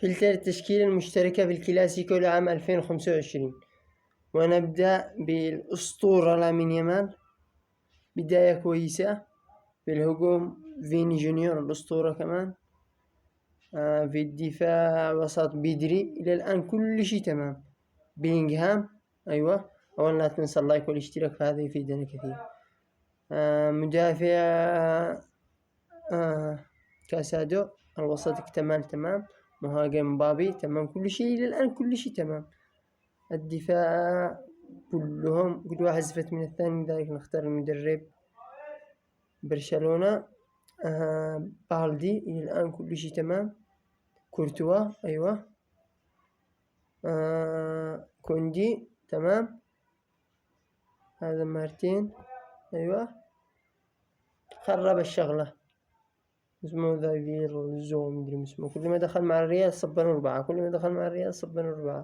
فلتر التشكيلة المشتركة في الكلاسيكو لعام 2025. ونبدأ بالأسطورة لامين يامال، بداية كويسة. في الهجوم فيني جونيور الأسطورة كمان. في الدفاع وسط بدري، إلى الآن كل شيء تمام. بيلينغهام، أيوة، أولا لا تنسى اللايك والاشتراك، فهذا يفيدنا كثير. مدافع كاسادو، الوسط اكتمل تمام. مهاجم مبابي تمام، كل شيء إلى الآن كل شيء تمام. الدفاع كلهم كل واحد زفت من الثاني، لذلك نختار المدرب برشلونة. بالدي، إلى الآن كل شيء تمام. كورتوا، أيوة. كوندي تمام. هذا مارتين، أيوة. خرب الشغلة اسمه ذا فير زو، مدري اسمه. كل ما دخل مع الريال صبنا 4، كل ما دخل مع الريال صبنا 4.